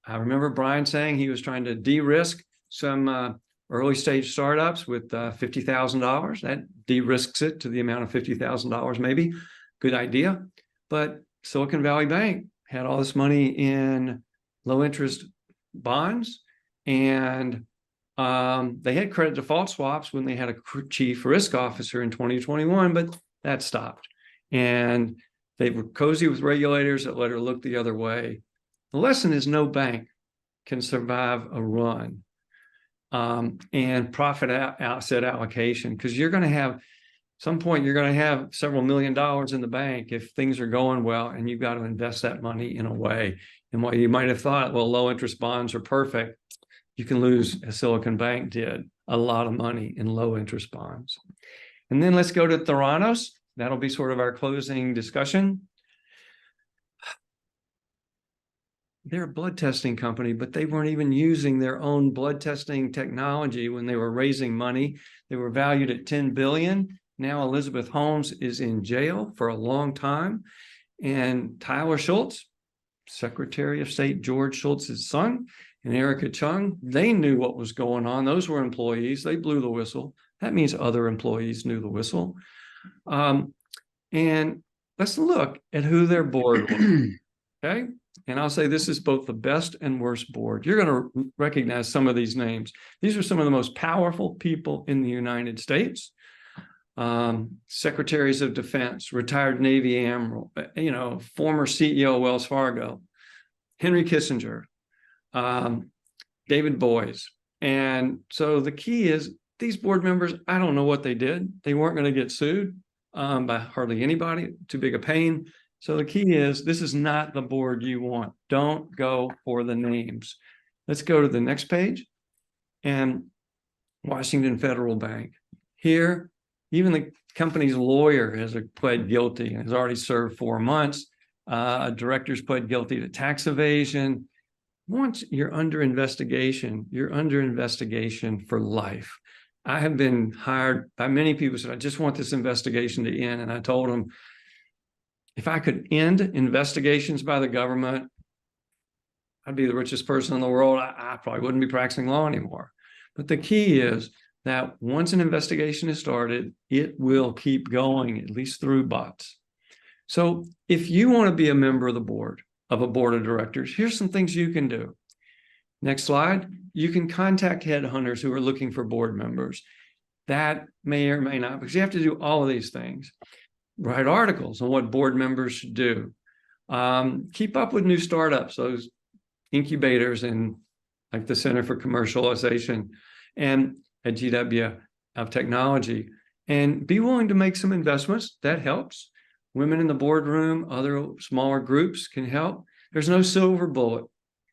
I remember Brian saying he was trying to de-risk some early stage startups with $50,000. That de-risks it to the amount of $50,000 maybe. Good idea. But Silicon Valley Bank had all this money in low interest bonds, and they had credit default swaps when they had a chief risk officer in 2021, but that stopped. And they were cozy with regulators that let her look the other way. The lesson is no bank can survive a run and profit asset allocation, because you're going to have, some point, you're going to have several $1 million in the bank if things are going well, and you've got to invest that money in a way. And what you might have thought, well, low interest bonds are perfect, you can lose, as Silicon Bank did, a lot of money in low interest bonds. And then let's go to Theranos. That'll be sort of our closing discussion. They're a blood testing company, but they weren't even using their own blood testing technology when they were raising money. They were valued at $10 billion. Now Elizabeth Holmes is in jail for a long time. And Tyler Schultz, Secretary of State George Shultz's son, and Erica Chung, they knew what was going on. Those were employees. They blew the whistle. That means other employees knew the whistle. And let's look at who their board was, okay? And I'll say this is both the best and worst board. You're going to recognize some of these names. These are some of the most powerful people in the United States. Secretaries of Defense, retired Navy Admiral, former CEO of Wells Fargo, Henry Kissinger, David Boies. And so the key is these board members, I don't know what they did. They weren't going to get sued by hardly anybody, too big a pain. So the key is this is not the board you want. Don't go for the names. Let's go to the next page. And Washington Federal Bank. Here, even the company's lawyer has pled guilty and has already served 4 months. Directors pled guilty to tax evasion. Once you're under investigation, you're under investigation for life. I have been hired by many people who said, I just want this investigation to end. And I told them, if I could end investigations by the government, I'd be the richest person in the world. I probably wouldn't be practicing law anymore. But the key is that once an investigation is started, it will keep going, at least through bots. So if you want to be a member of the board, of a board of directors, here's some things you can do. Next slide. You can contact headhunters who are looking for board members. That may or may not, because you have to do all of these things. Write articles on what board members should do. Keep up with new startups, those incubators in like the Center for Commercialization and at GW of Technology, and be willing to make some investments. That helps. Women in the boardroom, other smaller groups can help. There's no silver bullet.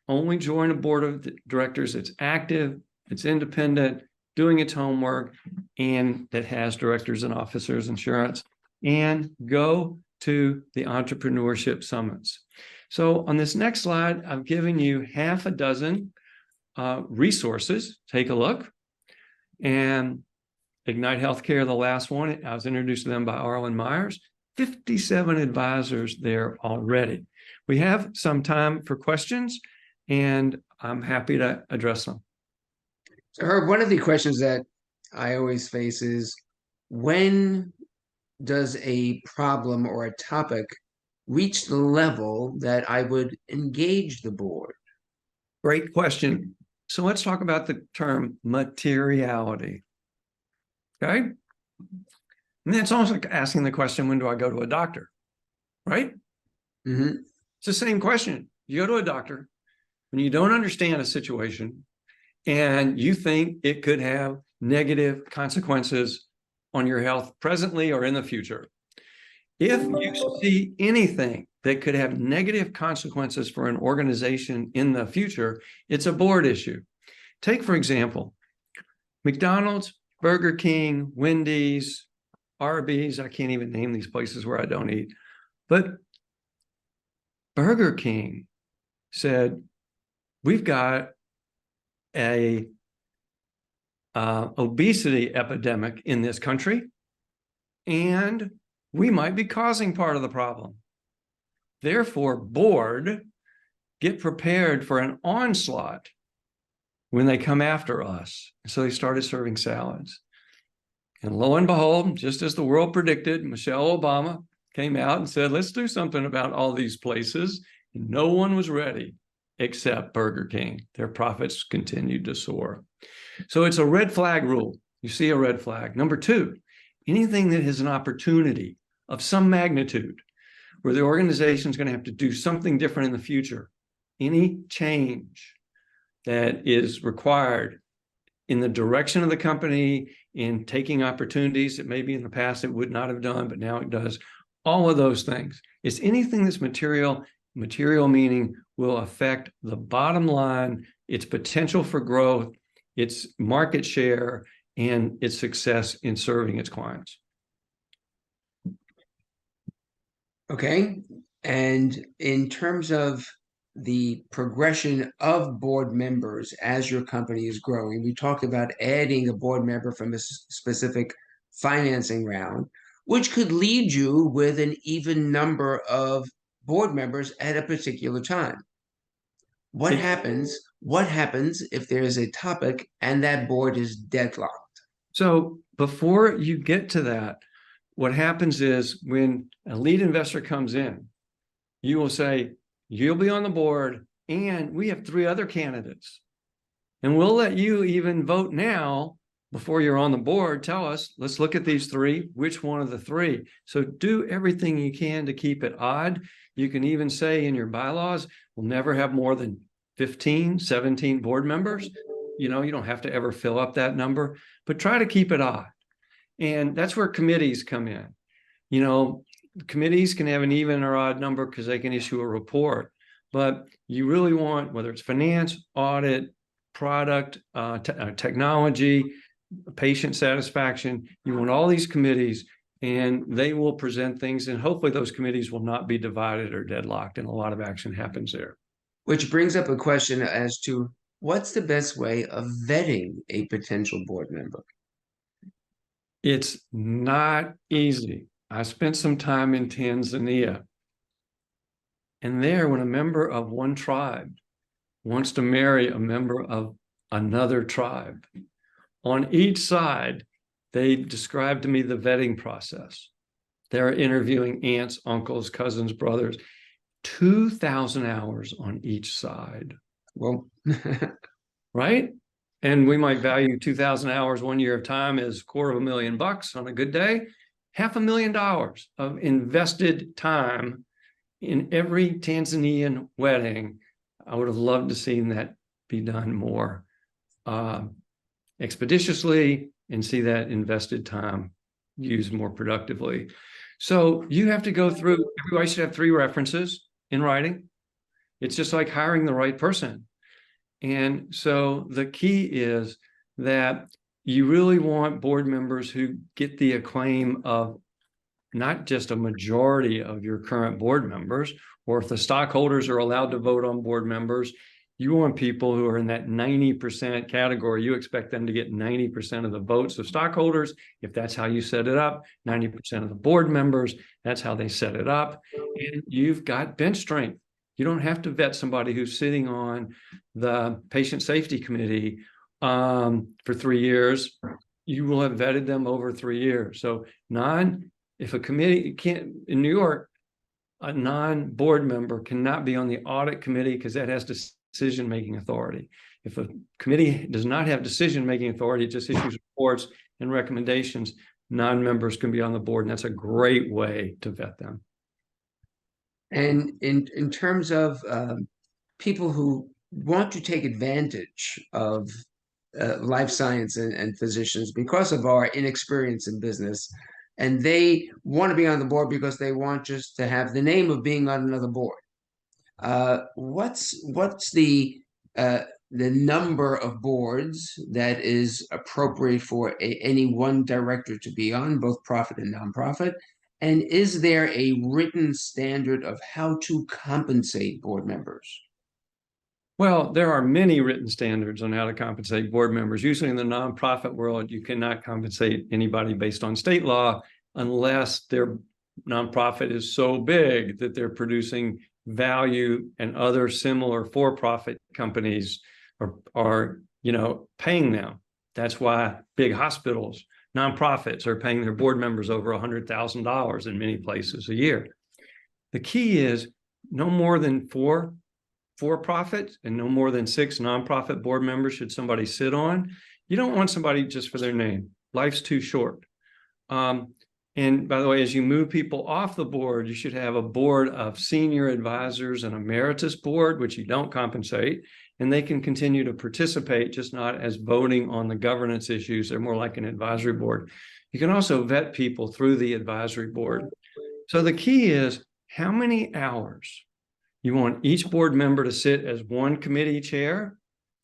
Only join a board of directors that's active, it's independent, doing its homework, and that has directors and officers insurance, and go to the entrepreneurship summits. So on this next slide, I've given you half a dozen resources. Take a look. And Ignite Healthcare, the last one, I was introduced to them by Arlen Myers. 57 advisors there already. We have some time for questions, and I'm happy to address them. So Herb, one of the questions that I always face is, when does a problem or a topic reach the level that I would engage the board? Great question. So let's talk about the term materiality. Okay. And it's almost like asking the question, when do I go to a doctor? Right? Mm-hmm. It's the same question. You go to a doctor when you don't understand a situation and you think it could have negative consequences on your health presently or in the future. If you see anything that could have negative consequences for an organization in the future, it's a board issue. Take, for example, McDonald's, Burger King, Wendy's, Arby's. I can't even name these places where I don't eat. But Burger King said, we've got a obesity epidemic in this country, and we might be causing part of the problem. Therefore, board, get prepared for an onslaught when they come after us. So they started serving salads. And lo and behold, just as the world predicted, Michelle Obama came out and said, let's do something about all these places. And no one was ready except Burger King. Their profits continued to soar. So it's a red flag rule. You see a red flag. Number two, anything that has an opportunity of some magnitude where the organization is going to have to do something different in the future, any change that is required in the direction of the company, in taking opportunities that maybe in the past it would not have done, but now it does, all of those things. It's anything that's material meaning will affect the bottom line, its potential for growth, its market share, and its success in serving its clients. Okay. And in terms of the progression of board members as your company is growing, we talked about adding a board member from a specific financing round, which could lead you with an even number of board members at a particular time. What happens if there's a topic and that board is deadlocked? So before you get to that, what happens is when a lead investor comes in, you will say, you'll be on the board and we have 3 other candidates. And we'll let you even vote now before you're on the board. Tell us, let's look at these 3, which one of the 3? So do everything you can to keep it odd. You can even say in your bylaws, we'll never have more than 15, 17 board members. You know, you don't have to ever fill up that number, but try to keep it odd. And that's where committees come in. You know, committees can have an even or odd number because they can issue a report, but you really want, whether it's finance, audit, product, technology, patient satisfaction, you want all these committees, and they will present things, and hopefully those committees will not be divided or deadlocked, and a lot of action happens there. Which brings up a question as to what's the best way of vetting a potential board member? It's not easy. I spent some time in Tanzania, and there, when a member of one tribe wants to marry a member of another tribe, on each side, they described to me the vetting process. They're interviewing aunts, uncles, cousins, brothers, 2,000 hours on each side. Well, right? And we might value 2,000 hours 1 year of time as $250,000 on a good day, $500,000 of invested time in every Tanzanian wedding. I would have loved to see that be done more expeditiously and see that invested time used more productively. So you have to go through, everybody should have 3 references in writing. It's just like hiring the right person. And so the key is that you really want board members who get the acclaim of not just a majority of your current board members, or if the stockholders are allowed to vote on board members, you want people who are in that 90% category. You expect them to get 90% of the votes of stockholders. If that's how you set it up, 90% of the board members, that's how they set it up. And you've got bench strength. You don't have to vet somebody who's sitting on the patient safety committee for 3 years. You will have vetted them over 3 years. So if a committee can't, in New York, a non-board member cannot be on the audit committee because that has decision-making authority. If a committee does not have decision-making authority, it just issues reports and recommendations, non-members can be on the board, and that's a great way to vet them. And in terms of people who want to take advantage of life science and physicians because of our inexperience in business, and they want to be on the board because they want just to have the name of being on another board. What's the number of boards that is appropriate for any one director to be on, both profit and nonprofit? And is there a written standard of how to compensate board members? Well, there are many written standards on how to compensate board members. Usually in the nonprofit world, you cannot compensate anybody based on state law unless their nonprofit is so big that they're producing value and other similar for-profit companies are paying them. That's why big hospitals, nonprofits, are paying their board members over $100,000 in many places a year. The key is no more than 4 for-profit and no more than 6 nonprofit board members should somebody sit on. You don't want somebody just for their name. Life's too short. And by the way, as you move people off the board, you should have a board of senior advisors and emeritus board, which you don't compensate, and they can continue to participate, just not as voting on the governance issues. They're more like an advisory board. You can also vet people through the advisory board. So the key is how many hours you want each board member to sit as one committee chair,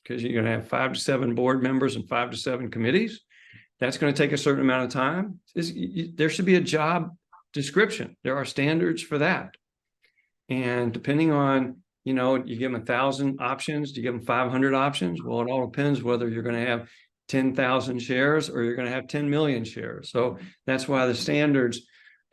because you're going to have 5 to 7 board members and 5 to 7 committees. That's going to take a certain amount of time. There should be a job description. There are standards for that. And depending on, you give them 1,000 options, do you give them 500 options? Well, it all depends whether you're going to have 10,000 shares or you're going to have 10 million shares. So that's why the standards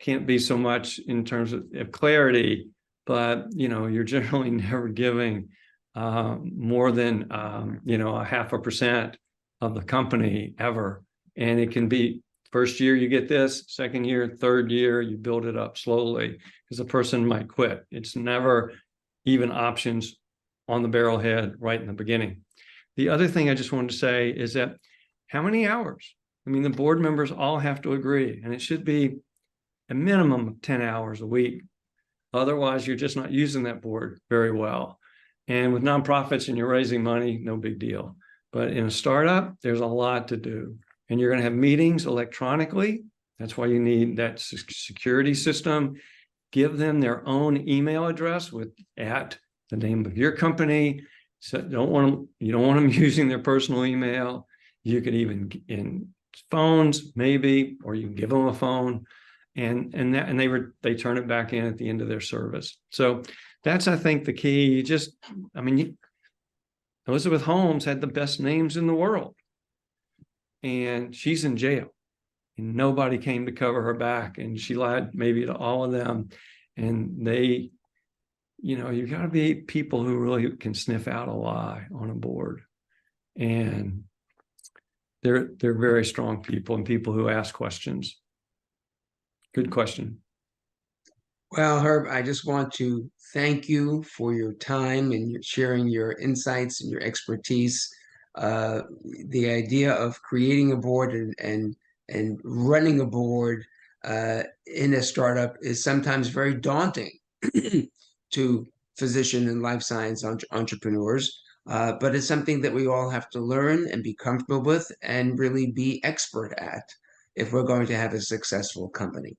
can't be so much in terms of clarity, but, you're generally never giving more than, 0.5% of the company ever. And it can be first year you get this, second year, third year, you build it up slowly because the person might quit. It's never even options on the barrelhead right in the beginning. The other thing I just wanted to say is that how many hours? I mean, the board members all have to agree, and it should be a minimum of 10 hours a week. Otherwise, you're just not using that board very well. And with nonprofits and you're raising money, no big deal. But in a startup, there's a lot to do. And you're going to have meetings electronically. That's why you need that security system. Give them their own email address at the name of your company. So you don't want them using their personal email. You could even in phones, maybe, or you can give them a phone, and they turn it back in at the end of their service. So that's, I think, the key. Elizabeth Holmes had the best names in the world. And she's in jail and nobody came to cover her back, and she lied maybe to all of them. And they, you got to be people who really can sniff out a lie on a board. And they're very strong people and people who ask questions. Good question. Well, Herb, I just want to thank you for your time and sharing your insights and your expertise. The idea of creating a board and running a board in a startup is sometimes very daunting to physician and life science entrepreneurs, but it's something that we all have to learn and be comfortable with and really be expert at if we're going to have a successful company.